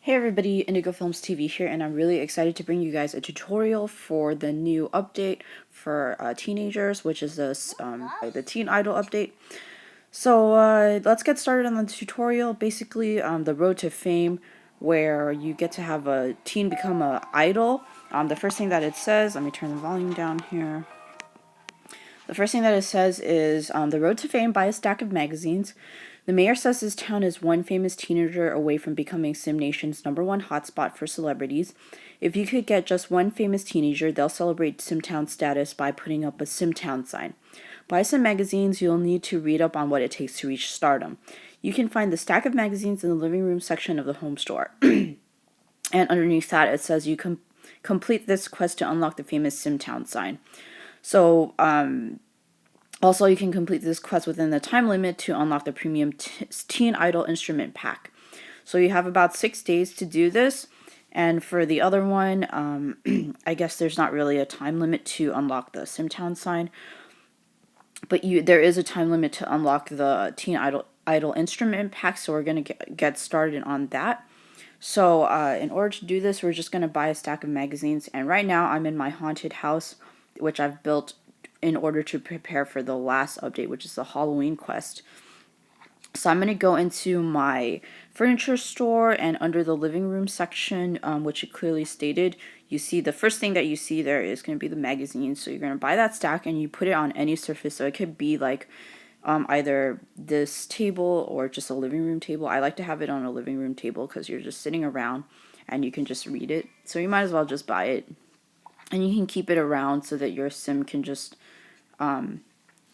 Hey everybody, Indigo Films TV here, and I'm really excited to bring you guys a tutorial for the new update for teenagers, which is the Teen Idol update. So let's get started on the tutorial. Basically, the road to fame, where you get to have a teen become an idol. The first thing that it says, let me turn the volume down here. The first thing that it says is the road to fame, buy a stack of magazines. The mayor says his town is one famous teenager away from becoming Sim Nation's #1 hotspot for celebrities. If you could get just one famous teenager, they'll celebrate SimTown status by putting up a SimTown sign. Buy some magazines, you'll need to read up on what it takes to reach stardom. You can find the stack of magazines in the living room section of the home store. And underneath that, it says you can complete this quest to unlock the famous SimTown sign. So, also, you can complete this quest within the time limit to unlock the premium Teen Idol instrument pack. So you have about 6 days to do this. And for the other one, I guess there's not really a time limit to unlock the SimTown sign. But there is a time limit to unlock the Teen Idol instrument pack, so we're going to get started on that. So in order to do this, we're just going to buy a stack of magazines. And right now I'm in my haunted house, which I've built in order to prepare for the last update, which is the Halloween quest. So I'm going to go into my furniture store, and under the living room section, which it clearly stated, you see the first thing that you see there is going to be the magazine. So you're going to buy that stack and you put it on any surface. So it could be like either this table or just a living room table. I like to have it on a living room table because you're just sitting around and you can just read it. So you might as well just buy it. And you can keep it around so that your sim can just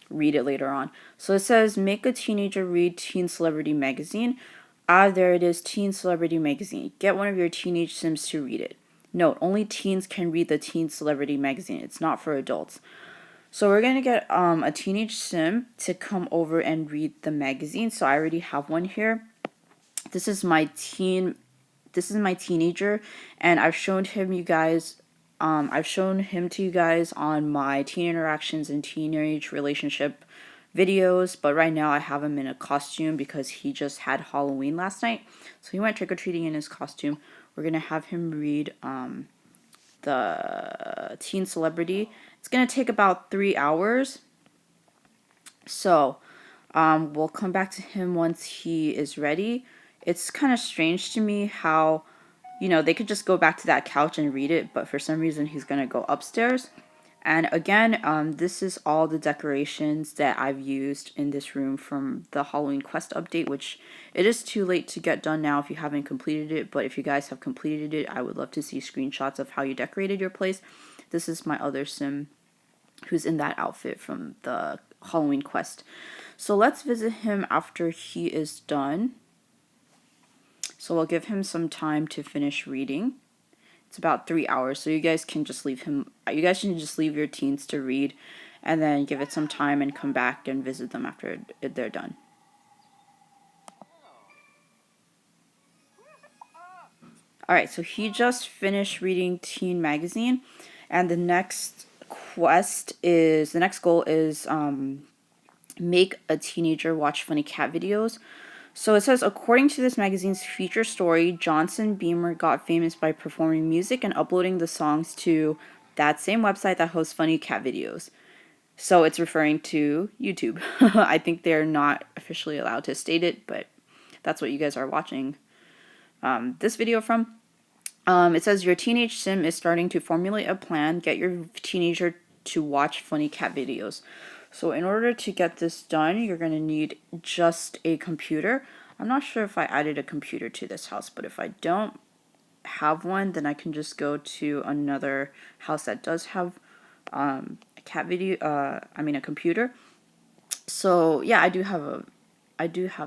read it later on. So it says, make a teenager read Teen Celebrity Magazine. There it is, Teen Celebrity Magazine. Get one of your teenage sims to read it. Note, only teens can read the Teen Celebrity Magazine. It's not for adults. So we're going to get a teenage sim to come over and read the magazine. So I already have one here. This is my teenager, and I've shown him to you guys on my teen interactions and teenage relationship videos, but right now I have him in a costume because he just had Halloween last night. So he went trick-or-treating in his costume. We're going to have him read the Teen Celebrity. It's going to take about 3 hours. So we'll come back to him once he is ready. It's kind of strange to me how, they could just go back to that couch and read it, but for some reason he's going to go upstairs. And again, this is all the decorations that I've used in this room from the Halloween quest update, which it is too late to get done now if you haven't completed it. But if you guys have completed it, I would love to see screenshots of how you decorated your place. This is my other sim who's in that outfit from the Halloween quest. So let's visit him after he is done. So we'll give him some time to finish reading. It's about 3 hours, so you guys can just leave your teens to read, and then give it some time and come back and visit them after they're done. Alright, so he just finished reading Teen Magazine, and the next goal is make a teenager watch funny cat videos. So it says, according to this magazine's feature story, Johnson Beamer got famous by performing music and uploading the songs to that same website that hosts funny cat videos. So it's referring to YouTube. I think they're not officially allowed to state it, but that's what you guys are watching this video from. It says, your teenage sim is starting to formulate a plan. Get your teenager to watch funny cat videos. So in order to get this done, you're going to need just a computer. I'm not sure if I added a computer to this house, but if I don't have one, then I can just go to another house that does have a computer. So yeah, I do have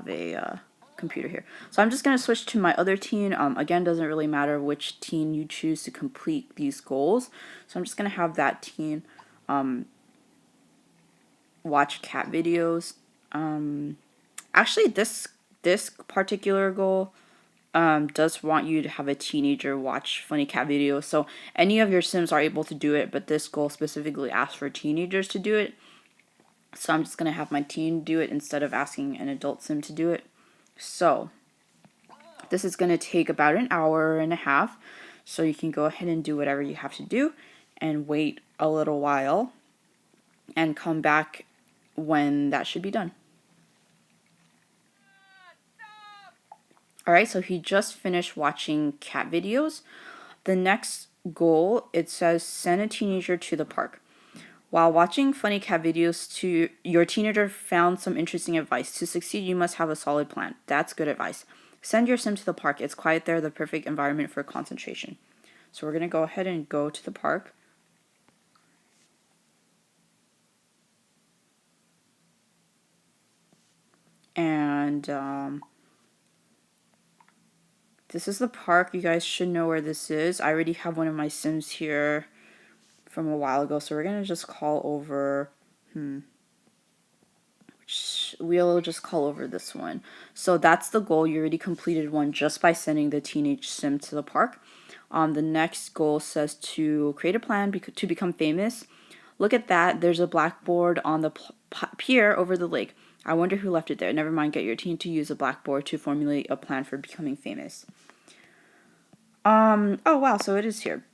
a computer here. So I'm just going to switch to my other teen. Again, doesn't really matter which teen you choose to complete these goals. So I'm just going to have that teen watch cat videos. Actually, this particular goal does want you to have a teenager watch funny cat videos. So any of your sims are able to do it, but this goal specifically asks for teenagers to do it. So I'm just going to have my teen do it instead of asking an adult sim to do it. So This is going to take about an hour and a half, so you can go ahead and do whatever you have to do and wait a little while and come back when that should be done. Alright, so he just finished watching cat videos. The next goal, it says send a teenager to the park. While watching funny cat videos, your teenager found some interesting advice. To succeed, you must have a solid plan. That's good advice. Send your sim to the park. It's quiet there, the perfect environment for concentration. So we're going to go ahead and go to the park. And this is the park. You guys should know where this is. I already have one of my sims here from a while ago, so we're going to just call over... We'll just call over this one. So that's the goal. You already completed one just by sending the teenage sim to the park. The next goal says to create a plan to become famous. Look at that. There's a blackboard on the pier over the lake. I wonder who left it there. Never mind. Get your teen to use a blackboard to formulate a plan for becoming famous. Oh wow. So it is here.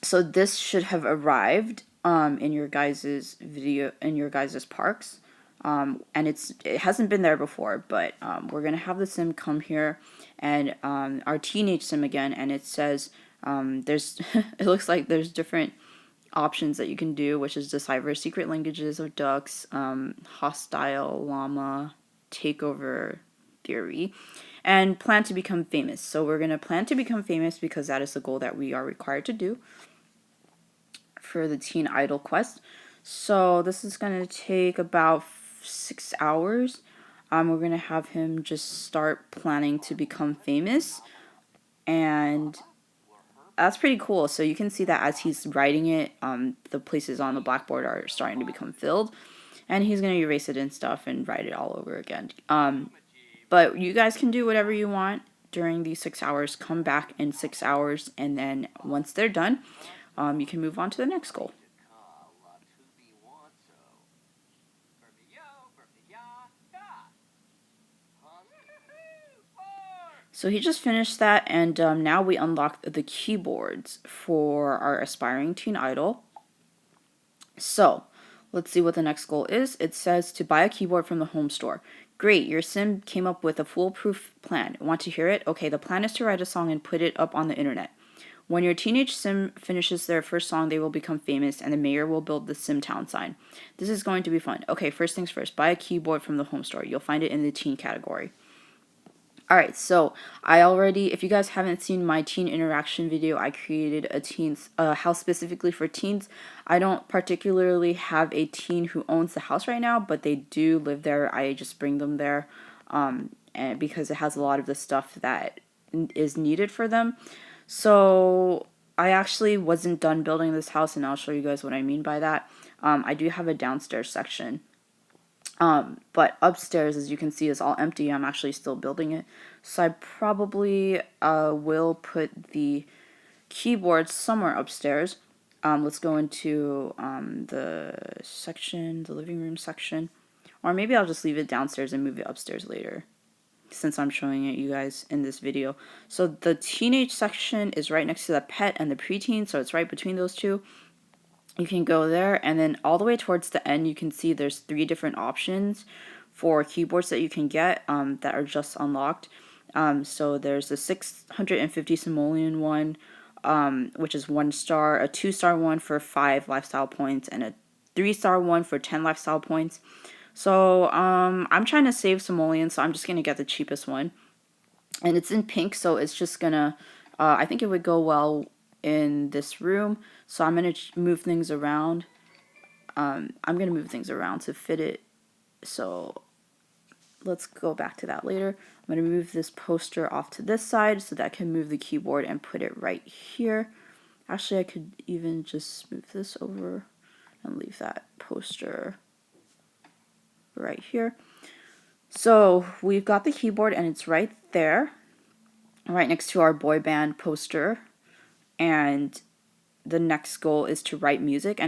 So this should have arrived in your guys's video, in your guys's parks. And it hasn't been there before, but we're gonna have the sim come here, and our teenage sim again, and it says there's it looks like there's different options that you can do, which is decipher secret languages of ducks, hostile llama, takeover theory, and plan to become famous. So we're gonna plan to become famous because that is the goal that we are required to do for the teen idol quest. So this is gonna take about 6 hours. We're gonna have him just start planning to become famous, and that's pretty cool. So you can see that as he's writing it, the places on the blackboard are starting to become filled, and he's gonna erase it and stuff and write it all over again. But you guys can do whatever you want during these 6 hours. Come back in 6 hours, and then once they're done, you can move on to the next goal. So he just finished that, and now we unlocked the keyboards for our aspiring teen idol. So let's see what the next goal is. It says to buy a keyboard from the home store. Great, your sim came up with a foolproof plan. Want to hear it? Okay, the plan is to write a song and put it up on the internet. When your teenage sim finishes their first song, they will become famous, and the mayor will build the SimTown sign. This is going to be fun. Okay, first things first, buy a keyboard from the home store. You'll find it in the teen category. Alright, so if you guys haven't seen my teen interaction video, I created a house specifically for teens. I don't particularly have a teen who owns the house right now, but they do live there. I just bring them there and because it has a lot of the stuff that is needed for them. So I actually wasn't done building this house, and I'll show you guys what I mean by that. I do have a downstairs section. But upstairs, as you can see, is all empty. I'm actually still building it. So I probably will put the keyboard somewhere upstairs. Let's go into the living room section. Or maybe I'll just leave it downstairs and move it upstairs later, since I'm showing it you guys in this video. So the teenage section is right next to the pet and the preteen, so it's right between those two. You can go there, and then all the way towards the end you can see there's 3 different options for keyboards that you can get that are just unlocked. So there's the 650 simoleon one, which is 1 star, a 2-star one for 5 lifestyle points, and a 3-star one for 10 lifestyle points. So I'm trying to save simoleons, so I'm just gonna get the cheapest one, and it's in pink, so it's just gonna I think it would go well in this room. So I'm going to move things around. I'm going to move things around to fit it. So let's go back to that later. I'm going to move this poster off to this side so that I can move the keyboard and put it right here. Actually, I could even just move this over and leave that poster right here. So we've got the keyboard, and it's right there, right next to our boy band poster. And the next goal is to write music. And